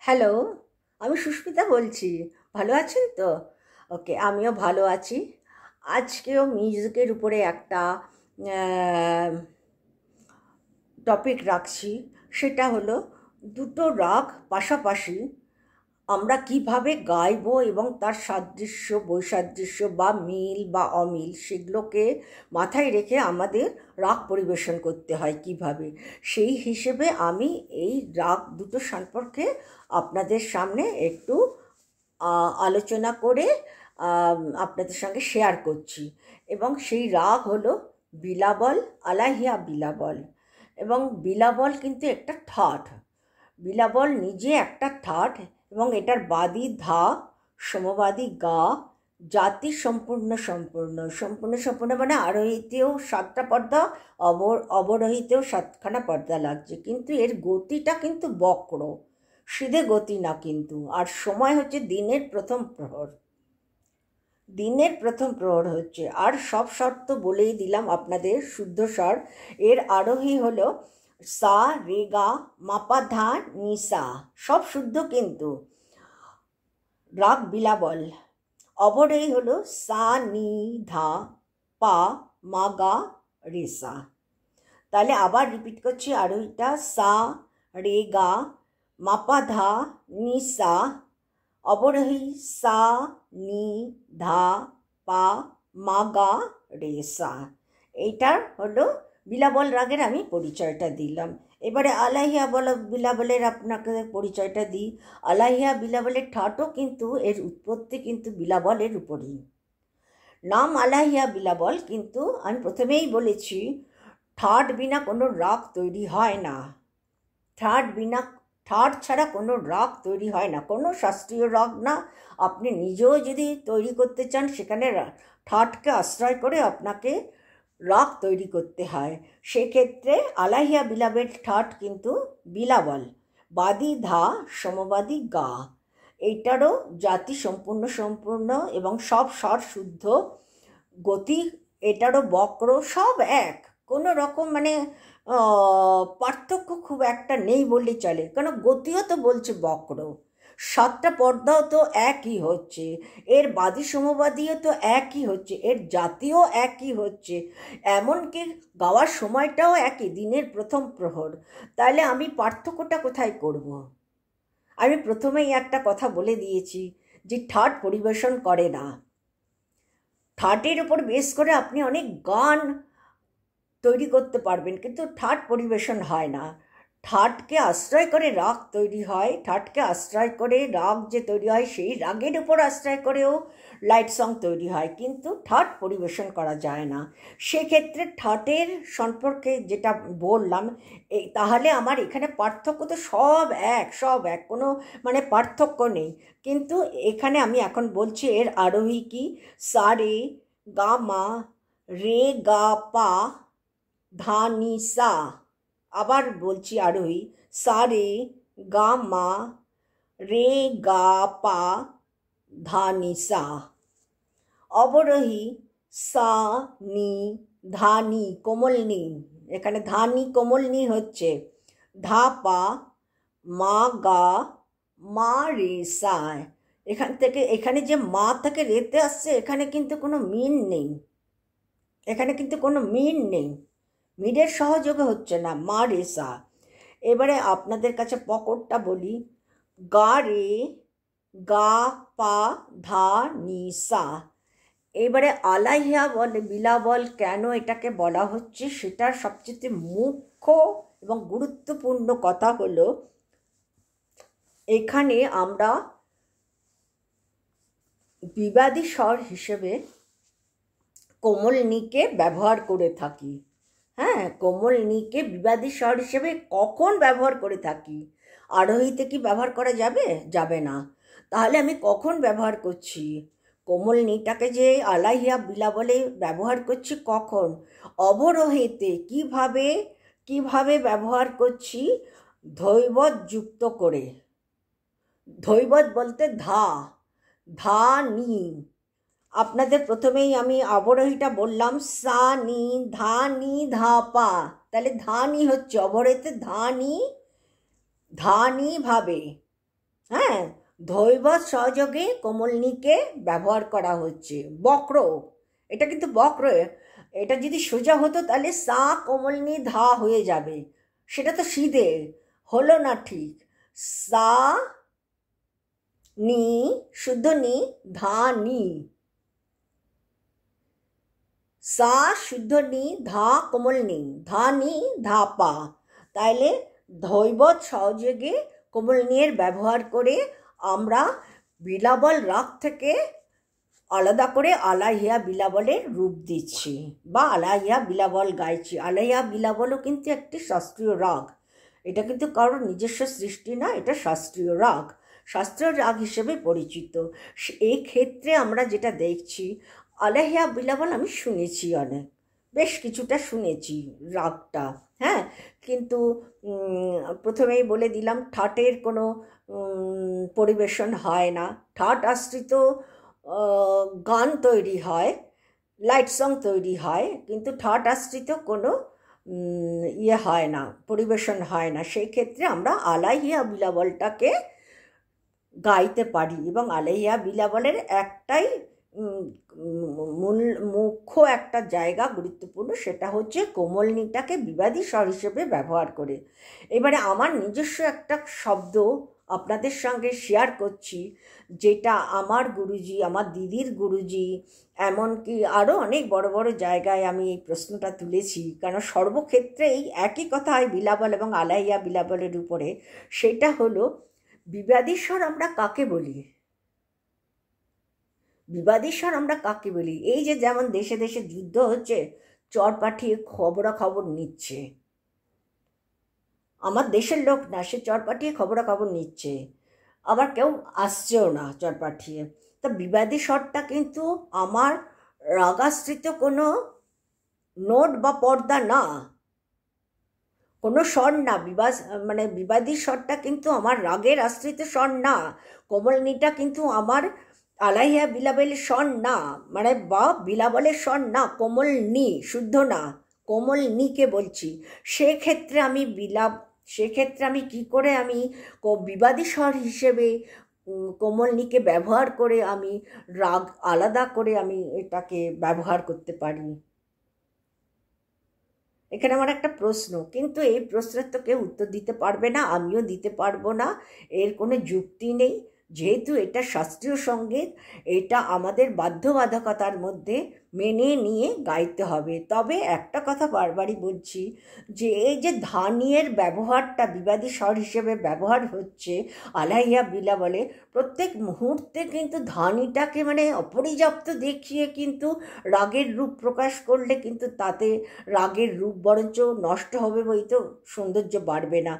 Hello, আমি সুস্মিতা বলছি। ভালো আছেন তো? ওকে, আমিও ভালো আছি। আজকেও মিউজিকের উপরে একটা টপিক রাখছি। সেটা হলো দুটো রাগ পাশাপাশি আমরা কিভাবে গাইবো এবং তার সাদৃশ্য বৈসাদৃশ্য বা মিল বা অমিল সেগুলোকে মাথায় রেখে আমাদের রাগ পরিবেশন করতে হয় কিভাবে। সেই হিসেবে আমি এই রাগ দুটো সম্পর্কে আপনাদের সামনে একটু আলোচনা করে আপনাদের সঙ্গে শেয়ার করছি। এবং সেই রাগ হলো বিলাবল, আলাহিয়া বিলাবল। এবং বিলাবল কিন্তু একটা ঠাট। বিলাবল নিজে একটা ঠাট এবং এটার বাদী ধা, সমবাদী গা, জাতি সম্পূর্ণ সম্পূর্ণ সম্পূর্ণ সম্পূর্ণ মানে আরোহীতেও 7টা পর্দা, অবরোহীতেও 7খানা পর্দা লাগছে, কিন্তু এর গতিটা কিন্তু বক্র, সিধে গতি না কিন্তু। আর সময় হচ্ছে দিনের প্রথম প্রহর। দিনের প্রথম প্রহর হচ্ছে। আর সব শর্ত বলেই দিলাম আপনাদের, শুদ্ধ স্বর। এর আরোহী হলো সা, রে, গা, মাপা, ধা, নিসা, সব শুদ্ধ কিন্তু। রাগ বিলাবল। অবরোহী হলো সা, নি, ধা, পা, মা, গা, রে, সা। তাহলে আবার রিপিট করছি, আরোহীটা সা, রে, গা, মাপা, ধা, নিসা। অবরোহী সা, নি, ধা, পা, মা, গা, রে, সা। এইটার হলো বিলাবল রাগের আমি পরিচয়টা দিলাম। এবারে আলাহিয়া বিলাবলের আপনাকে পরিচয়টা দিই। আলাহিয়া বিলাবলের ঠাটও কিন্তু এর উৎপত্তি কিন্তু বিলাবলের উপরেই। নাম আলাহিয়া বিলাবল, কিন্তু আমি প্রথমেই বলেছি ঠাট বিনা কোনো রাগ তৈরি হয় না। ঠাট বিনা, ঠাট ছাড়া কোনো রাগ তৈরি হয় না, কোনো শাস্ত্রীয় রাগ না। আপনি নিজেও যদি তৈরি করতে চান, সেখানে ঠাটকে আশ্রয় করে আপনাকে রাগ তৈরি করতে হয়। সেক্ষেত্রে আলাহিয়া বিলাবের ঠাট কিন্তু বিলাবল, বাদী ধা, সমবাদী গা। এইটারও জাতি সম্পূর্ণ সম্পূর্ণ এবং সব স্বর শুদ্ধ, গতি এটারও বক্র, সব এক। কোনো রকম মানে পার্থক্য খুব একটা নেই বললেই চলে, কেন গতিও তো বলছে বক্র, 7টা পর্দাও তো একই হচ্ছে, এর বাদী সমবাদীও তো একই হচ্ছে, এর জাতীয় একই হচ্ছে, এমনকি গাওয়ার সময়টাও একই, দিনের প্রথম প্রহর। তাহলে আমি পার্থক্যটা কোথায় করব? আমি প্রথমেই একটা কথা বলে দিয়েছি যে ঠাট পরিবেশন করে না। ঠাটের উপর বেস করে আপনি অনেক গান তৈরি করতে পারবেন, কিন্তু ঠাট পরিবেশন হয় না। ঠাটকে আশ্রয় করে রাগ তৈরি হয়, ঠাটকে আশ্রয় করে রাগ যে তৈরি হয়, সেই রাগের উপর আশ্রয় করেও লাইট সং তৈরি হয়, কিন্তু ঠাট পরিবেশন করা যায় না। সেক্ষেত্রে ঠাটের সম্পর্কে যেটা বললাম, এই তাহলে আমার এখানে পার্থক্য তো সব এক, সব এক, কোনো মানে পার্থক্য নেই। কিন্তু এখানে আমি এখন বলছি এর আরোহী কি, সা, রে, গা, মা, রে, গা, পা, ধা, নি, সা। আবার বলছি আরোহী সা, রে, গা, মা, রে, গা, পা, ধা, নি, সা। অবরোহী সা, নি, ধা, নি, কোমল নি। এখানে ধা, নি, কোমল নি হচ্ছে ধা, পা, মা, গা, মা, রে, সা। এখান থেকে এখানে যে মা থেকে রেতে আসছে, এখানে কিন্তু কোনো মিন নেই, এখানে কিন্তু কোনো মিন নেই, মিডের সহযোগে হচ্ছে না, মা, রে, সা। এবারে আপনাদের কাছে পকরটা বলি, গা, রে, গা, পা, ধা, নি, সা। এবারে আলাহিয়া বিলাবল কেন এটাকে বলা হচ্ছে, সেটার সবচেয়ে মুখ্য এবং গুরুত্বপূর্ণ কথা হলো, এখানে আমরা বিবাদী স্বর হিসেবে কোমল নিকে ব্যবহার করে থাকি। হ্যাঁ, কোমল নিকে বিবাদী স্বর হিসেবে কখন ব্যবহার করে থাকি? আরোহীতে কি ব্যবহার করা যাবে? যাবে না। তাহলে আমি কখন ব্যবহার করছি? কোমল নিটাকে যে আলাহিয়া বিলাবলে ব্যবহার করছি কখন? অবরোহীতে কিভাবে কিভাবে ব্যবহার করছি? ধৈবত যুক্ত করে। ধৈবত বলতে ধা, ধা, নি। আপনাদের প্রথমেই আমি অবরোহীটা বললাম সা, নি, ধা, নি, ধা, পা। তাহলে ধা, নি হচ্ছে অবরোহীতে ধা, নি, ধা, নি ভাবে। হ্যাঁ, ধৈবত সহযোগে কোমলনীকে ব্যবহার করা হচ্ছে। বক্র, এটা কিন্তু বক্র। এটা যদি সোজা হতো তাহলে সা কোমলনী ধা হয়ে যাবে, সেটা তো সিধে হলো না ঠিক। সা নি, শুদ্ধ নি, ধা নি, সা শুদ্ধ নি, ধা কোমল নি, ধা নি, ধা পা। তাইলে ধৈবত সহযোগে কোমল নিয়ের ব্যবহার করে আমরা বিলাবল রাগ থেকে আলাদা করে আলাহিয়া বিলাবলের রূপ দিচ্ছি বা আলাহিয়া বিলাবল গাইছি। আলাহিয়া বিলাবলও কিন্তু একটি শাস্ত্রীয় রাগ, এটা কিন্তু কারোর নিজস্ব সৃষ্টি না, এটা শাস্ত্রীয় রাগ, শাস্ত্রীয় রাগ হিসেবে পরিচিত। এই ক্ষেত্রে আমরা যেটা দেখছি, আলাহিয়া বিলাবল আমি শুনেছি, অনেক বেশ কিছুটা শুনেছি রাগটা। হ্যাঁ, কিন্তু প্রথমেই বলে দিলাম ঠাটের কোনো পরিবেশন হয় না। ঠাট আশ্রিত গান তৈরি হয়, লাইট সং তৈরি হয়, কিন্তু ঠাট আশ্রিত কোনো ইয়ে হয় না, পরিবেশন হয় না। সেই ক্ষেত্রে আমরা আলাহিয়া বিলাবলটাকে গাইতে পারি এবং আলাহিয়া বিলাবলের একটাই মূল মুখ্য একটা জায়গা গুরুত্বপূর্ণ, সেটা হচ্ছে কোমলনীটাকে বিবাদী স্বর হিসেবে ব্যবহার করে। এবারে আমার নিজস্ব একটা শব্দ আপনাদের সঙ্গে শেয়ার করছি, যেটা আমার গুরুজি, আমার দিদির গুরুজি, এমনকি আরও অনেক বড় বড় জায়গায় আমি এই প্রশ্নটা তুলেছি, কারণ সর্বক্ষেত্রে এই একই কথা হয় বিলাবল এবং আলাহিয়া বিলাবলের উপরে। সেটা হলো বিবাদী স্বর আমরা কাকে বলি? বিবাদী স্বর আমরা কাকে বলি? এই যে যেমন দেশে দেশে যুদ্ধ হচ্ছে, চর পাঠিয়ে খবরাখবর নিচ্ছে, আমার দেশের লোক না, সে চর পাঠিয়ে খবরাখবর নিচ্ছে, আবার কেউ আসছেও না চর পাঠিয়ে। তা বিবাদী স্বরটা কিন্তু আমার রাগাশ্রিত কোনো নোট বা পর্দা না, কোনো স্বর না। মানে বিবাদী স্বরটা কিন্তু আমার রাগের আশ্রিত স্বর না। কোমলনীটা কিন্তু আমার আলাহিয়া বিলাবলের স্বর না, মানে বা বিলাবলের স্বর না, কোমল নি, শুদ্ধ না, কোমল নিকে বলছি। সেক্ষেত্রে আমি কি করে আমি বিবাদী স্বর হিসেবে কোমলনীকে ব্যবহার করে আমি রাগ আলাদা করে আমি এটাকে ব্যবহার করতে পারি? এখানে আমার একটা প্রশ্ন, কিন্তু এই প্রশ্নের তো কেউ উত্তর দিতে পারবে না, আমিও দিতে পারবো না, এর কোনো যুক্তি নেই। যেহেতু এটা শাস্ত্রীয় সঙ্গীত, এটা আমাদের বাধ্যবাধকতার মধ্যে মেনে নিয়ে গাইতে হবে। তবে একটা কথা বারবারই বলছি, যে এই যে ধানিয়ের ব্যবহারটা বিবাদী স্বর হিসেবে ব্যবহার হচ্ছে আলাহিয়া বিলাবলে, প্রত্যেক মুহূর্তে কিন্তু ধানিটাকে মানে অপর্যাপ্ত দেখিয়ে কিন্তু রাগের রূপ প্রকাশ করলে কিন্তু তাতে রাগের রূপ বরঞ্চ নষ্ট হবে, বই তো সৌন্দর্য বাড়বে না।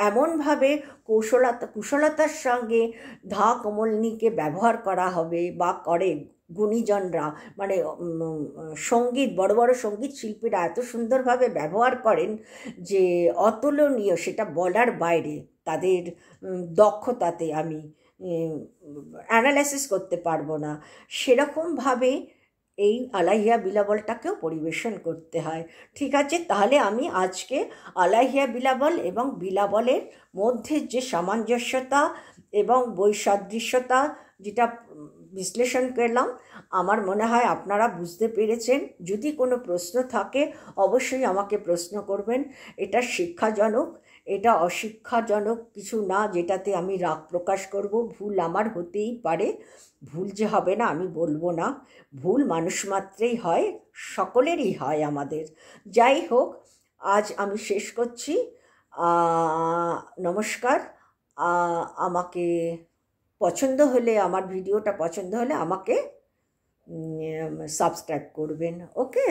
এমনভাবে কুশলতার সঙ্গে ধা কোমলনীকে ব্যবহার করা হবে বা করে গুণীজনরা, মানে সঙ্গীত, বড় বড় সঙ্গীত শিল্পীরা এত সুন্দরভাবে ব্যবহার করেন যে অতুলনীয়, সেটা বলার বাইরে। তাদের দক্ষতাতে আমি অ্যানালাইসিস করতে পারবো না। সেরকমভাবে এই আলাহিয়া বিলাবলটাকেও পরিবেশন করতে হয়। ঠিক আছে, তাহলে আমি আজকে আলাহিয়া বিলাবল এবং বিলাবলের মধ্যে যে সামঞ্জস্যতা এবং বৈসাদৃশ্যতা যেটা বিশ্লেষণ করলাম, আমার মনে হয় আপনারা বুঝতে পেরেছেন। যদি কোনো প্রশ্ন থাকে অবশ্যই আমাকে প্রশ্ন করবেন। এটা শিক্ষাজনক, এটা অশিক্ষাজনক কিছু না যেটাতে আমি রাগ প্রকাশ করব। ভুল আমার হতেই পারে, ভুল যে হবে না আমি বলবো না, ভুল মানুষ মাত্রেই হয়, সকলেরই হয় আমাদের। যাই হোক, আজ আমি শেষ করছি। নমস্কার। আমাকে পছন্দ হলে, আমার ভিডিওটা পছন্দ হলে আমাকে সাবস্ক্রাইব করবেন। ওকে।